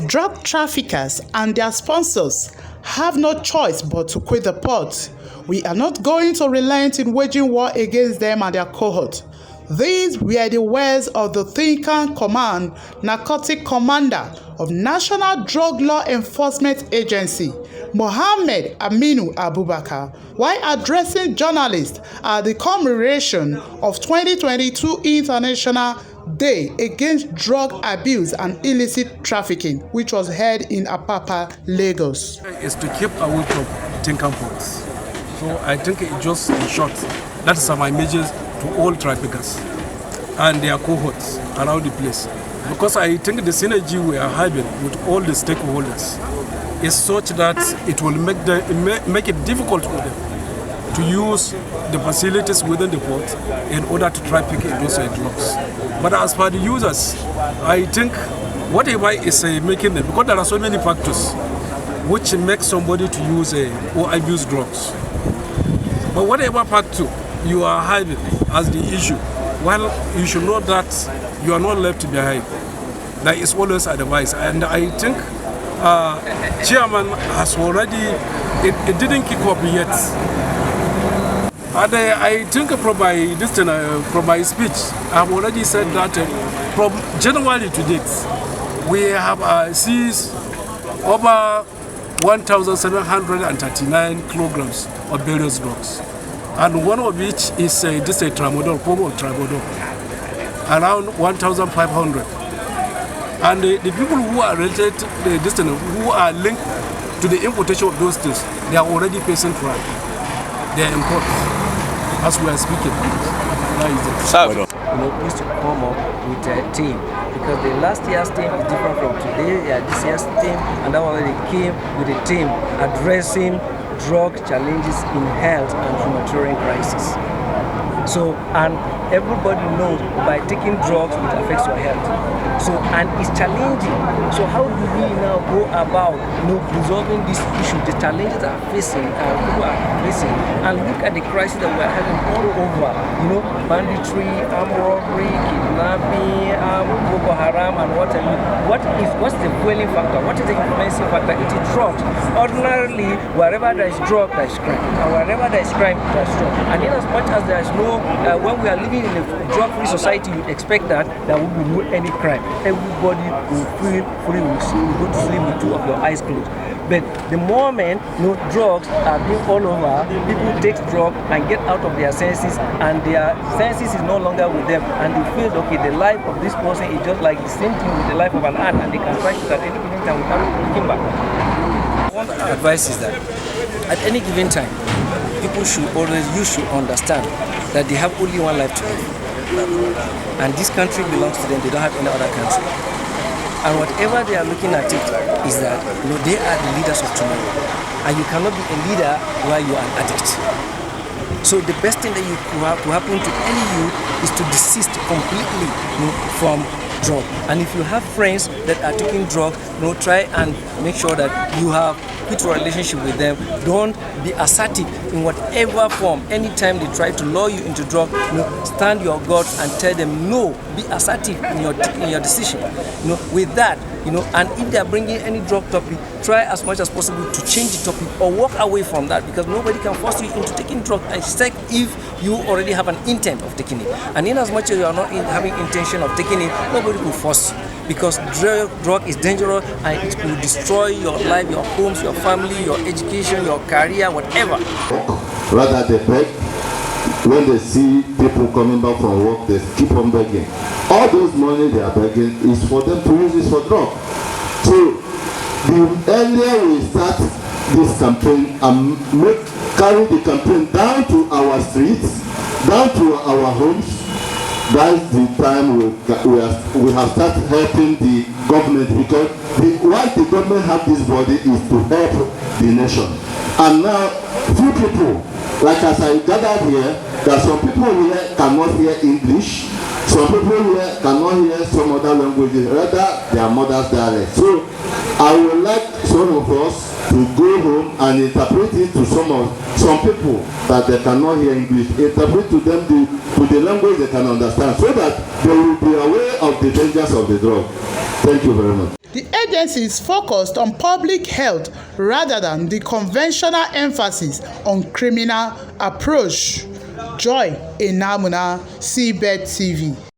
Drug traffickers and their sponsors have no choice but to quit the port. We are not going to relent in waging war against them and their cohort. These were the words of the Think and Command Narcotic Commander of National Drug Law Enforcement Agency, Mohammed Aminu Abubakar, while addressing journalists at the commemoration of 2022 International Day Against Drug Abuse and Illicit Trafficking, which was held in Apapa, Lagos. Is to keep away from Nigerian Ports. So I think it just in short, that is my message to all traffickers and their cohorts around the place. Because I think the synergy we are having with all the stakeholders is such that it will make it difficult for them to use the facilities within the port in order to traffic in those drugs. But as for the users, I think whatever is making them, because there are so many factors which make somebody to use or abuse drugs. But whatever factor you are having as the issue, well, you should know that you are not left behind. That is always advice. And I think chairman has already, it didn't kick off yet. And I think from my speech, I have already said that from January to date, we have seized over 1,739 kilograms of various drugs. And one of which is this tramadol, form of tramadol, around 1,500. And the people who are related, who are linked to the importation of those things, they are already facing trial. They are in court as we are speaking. Used to come up with a team, because the last year's team is different from today. Yeah, this year's team, and that one they came with a team addressing drug challenges in health and humanitarian crisis. So, and everybody knows by taking drugs it affects your health. So, and it's challenging. So how do we now go about resolving this issue, the challenges that people are facing, and look at the crisis that we are having all over, banditry, armed robbery, kidnapping, Boko Haram, and what's the fueling factor? What is the influencing factor? It is drugs. Ordinarily, wherever there is drug, there is crime. And wherever there is crime, there is drug. And in as much as there is no, when we are living in a drug-free society, you expect that there will be no any crime. Everybody will feel free, will go to sleep with two of your eyes closed. But the moment drugs are being all over, people take drugs and get out of their senses, and their senses is no longer with them, and they feel, okay, the life of this person is just like the same thing with the life of an ant, and they can try to at any given time without looking back. One advice is that at any given time, you should understand that they have only one life to live. And this country belongs to them, they don't have any other country. And whatever they are looking at it is that they are the leaders of tomorrow. And you cannot be a leader while you are an addict. So the best thing that could happen to any youth is to desist completely from drug. And if you have friends that are taking drugs, try and make sure that you have put a relationship with them. Don't be assertive in whatever form. Anytime they try to lure you into drug, stand your ground and tell them no. Be assertive in your decision. With that, and if they are bringing any drug topic, try as much as possible to change the topic or walk away from that, because nobody can force you into taking drug, except if you already have an intent of taking it. And in as much as you are not having intention of taking it, nobody will force you, because drug is dangerous and it will destroy your life, your homes, your family, your education, your career, whatever. Rather they beg. When they see people coming back from work, they keep on begging. All those money they are begging is for them to use this for drugs. So the earlier we start this campaign and carry the campaign down to our streets, down to our homes, that's the time we have started helping the government, because why the government have this body is to help the nation. And now, few people, like as I gathered here, that some people here cannot hear English, some people here cannot hear some other languages, rather their mother's dialect. So I would like some of us to go home and interpret it to some people that they cannot hear English, interpret to them to the language they can understand, so that they will be aware of the dangers of the drug. Thank you very much. The agency is focused on public health rather than the conventional emphasis on criminal approach. Joy Enamuna, Seabed TV.